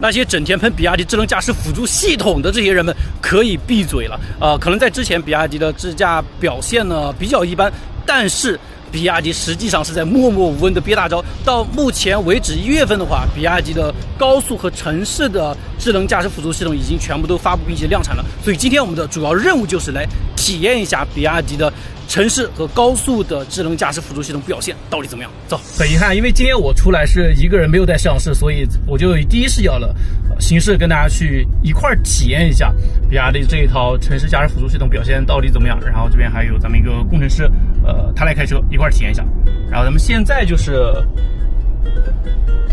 那些整天喷比亚迪智能驾驶辅助系统的这些人们可以闭嘴了。可能在之前比亚迪的智驾表现呢比较一般，但是比亚迪实际上是在默默无闻的憋大招。到目前为止，1月份的话，比亚迪的高速和城市的智能驾驶辅助系统已经全部都发布并且量产了。所以今天我们的主要任务就是来体验一下比亚迪的城市和高速的智能驾驶辅助系统表现到底怎么样。走，很遗憾，因为今天我出来是一个人，没有带摄像师，所以我就以第一视角的形式跟大家去一块体验一下比亚迪这一套城市驾驶辅助系统表现到底怎么样。然后这边还有咱们一个工程师，他来开车一块体验一下。然后咱们现在就是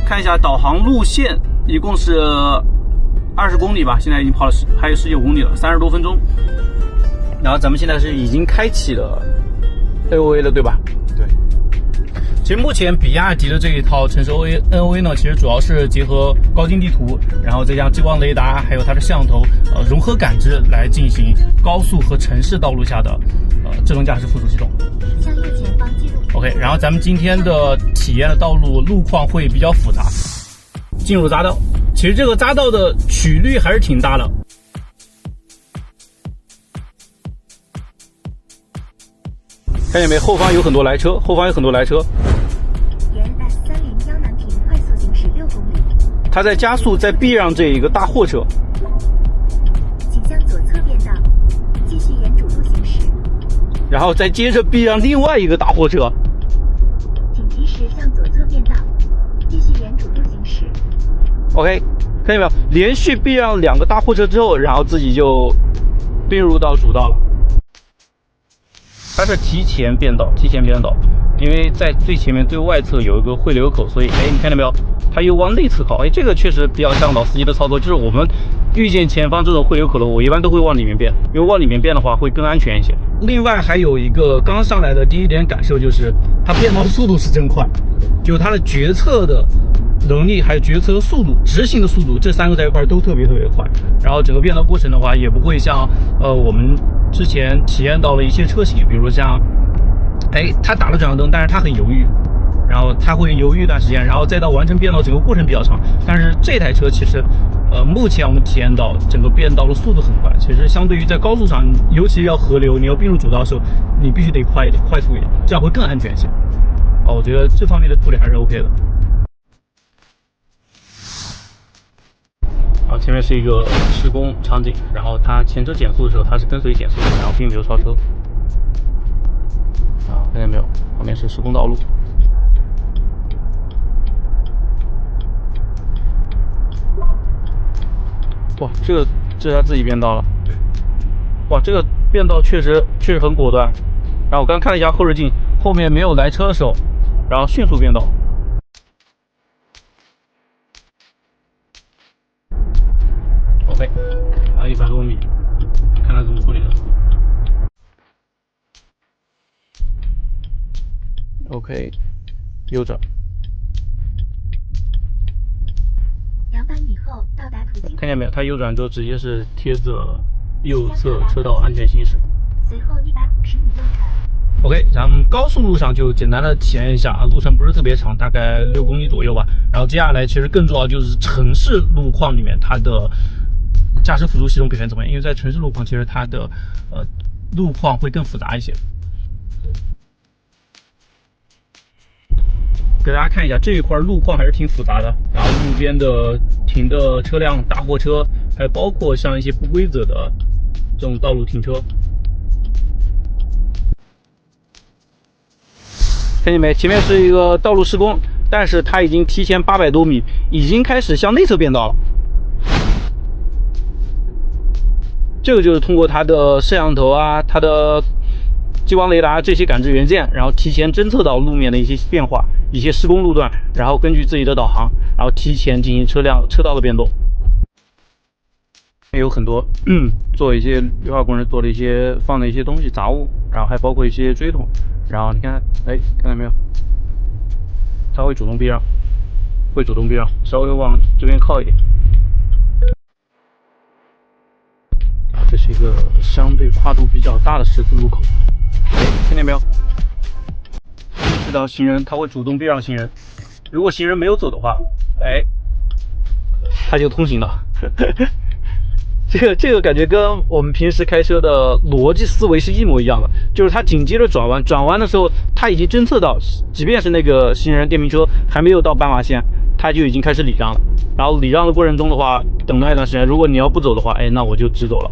看一下导航路线，一共是20公里吧，现在已经跑了还有19公里了，30多分钟。然后咱们现在是已经开启了 AOA 了，对吧？对。其实目前比亚迪的这一套城市 NOA 呢，其实主要是结合高精地图，然后再加上激光雷达，还有它的摄像头，融合感知来进行高速和城市道路下的智能驾驶辅助系统。向右前方进入。OK， 然后咱们今天的体验的道路路况会比较复杂。进入匝道，其实这个匝道的曲率还是挺大的。看见没？后方有很多来车，后方有很多来车。沿 S301南平快速行驶6公里。它在加速，在避让这一个大货车。请向左侧变道，继续沿主路行驶。然后再接着避让另外一个大货车。请及时向左侧变道，继续沿主路行驶。OK， 看见没有？连续避让2个大货车之后，然后自己就并入到主道了。它是提前变道，因为在最前面最外侧有一个汇流口，所以你看到没有？它又往内侧靠，这个确实比较像老司机的操作，就是我们遇见前方这种汇流口的，我一般都会往里面变，因为往里面变的话会更安全一些。另外还有一个刚上来的第一点感受就是，它变道的速度是真快，就它的决策的能力还有决策速度、执行的速度，这3个在一块都特别快。然后整个变道过程的话，也不会像我们之前体验到了一些车型，比如像它打了转向灯，但是它很犹豫，然后它会犹豫一段时间，然后再到完成变道，整个过程比较长。但是这台车其实目前我们体验到整个变道的速度很快，其实相对于在高速上，尤其要河流，你要并入主道的时候，你必须得快一点，快速一点，这样会更安全一些。我觉得这方面的处理还是 OK 的。前面是一个施工场景，然后它前车减速的时候，它是跟随减速的，然后并没有超车。看见没有？旁边是施工道路。哇，这是他自己变道了。对。哇，这个变道确实很果断。然后我刚看了一下后视镜，后面没有来车的时候，然后迅速变道。OK， 还有100多米，看他怎么处理的。OK， 右转。200米后到达途经。看见没有？它右转之后直接是贴着右侧车道安全行驶。随后150米右转。OK， 咱们高速路上就简单的体验一下，路程不是特别长，大概6公里左右吧。然后接下来其实更重要就是城市路况里面它的驾驶辅助系统表现怎么样？因为在城市路况，其实它的路况会更复杂一些。给大家看一下这一块路况还是挺复杂的，然后路边的停的车辆、大货车，还有包括像一些不规则的这种道路停车。看见没？前面是一个道路施工，但是它已经提前800多米，已经开始向内侧变道了。这个就是通过它的摄像头啊、它的激光雷达这些感知元件，然后提前侦测到路面的一些变化、一些施工路段，然后根据自己的导航，然后提前进行车道的变动。也有很多做一些绿化工人做了一些放的一些东西杂物，然后还包括一些锥桶。然后你看，看到没有？它会主动避让，稍微往这边靠一点。这是一个相对跨度比较大的十字路口，看见没有？遇到行人，他会主动避让行人。如果行人没有走的话，它就通行了。这个感觉跟我们平时开车的逻辑思维是一模一样的，就是它紧接着转弯，转弯的时候它已经侦测到，即便是那个行人电瓶车还没有到斑马线，它就已经开始礼让了。然后礼让的过程中的话，等待一段时间，如果你要不走的话，哎，那我就直走了。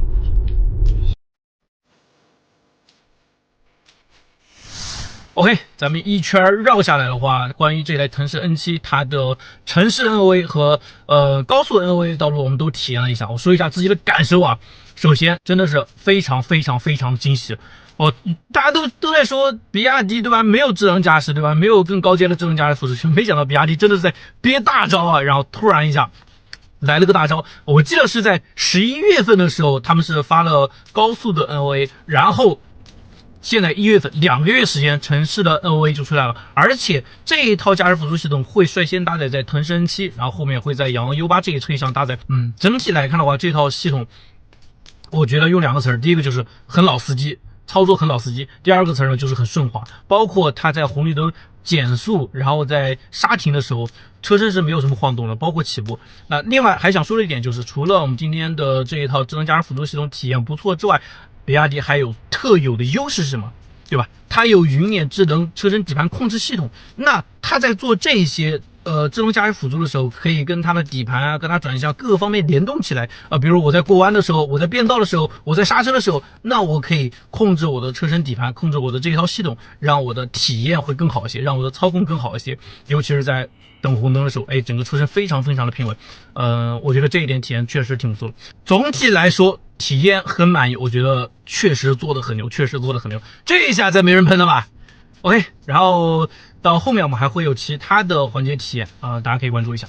OK， 咱们一圈绕下来的话，关于这台腾势 N7， 它的城市 NOA 和高速 NOA 道路我们都体验了一下。我说一下自己的感受啊。首先，真的是非常惊喜。大家都在说比亚迪对吧？没有智能驾驶对吧？没有更高阶的智能驾驶辅助器，没想到比亚迪真的是在憋大招啊！然后突然一下来了个大招，我记得是在11月份的时候，他们是发了高速的 NOA， 然后现在1月份2个月时间，城市的 NOA 就出来了，而且这一套驾驶辅助系统会率先搭载在腾势 N7， 然后后面会在仰望 U8 这一车上搭载。整体来看的话，这套系统我觉得用2个词，第一个就是很老司机，操作很老司机；第二个词呢就是很顺滑，包括它在红绿灯减速，然后在刹停的时候，车身是没有什么晃动的，包括起步。那另外还想说的一点就是，除了我们今天的这一套智能驾驶辅助系统体验不错之外，比亚迪还有特有的优势是什么？对吧？它有云辇智能车身底盘控制系统，那它在做这些智能驾驶辅助的时候，可以跟它的底盘啊、跟它转向各个方面联动起来比如我在过弯的时候，我在变道的时候，我在刹车的时候，那我可以控制我的车身底盘，控制我的这套系统，让我的体验会更好一些，让我的操控更好一些，尤其是在等红灯的时候，整个车身非常的平稳。我觉得这一点体验确实挺不错的。总体来说，体验很满意，我觉得确实做得很牛，这一下再没人喷了吧 ？OK， 然后到后面我们还会有其他的环节体验大家可以关注一下。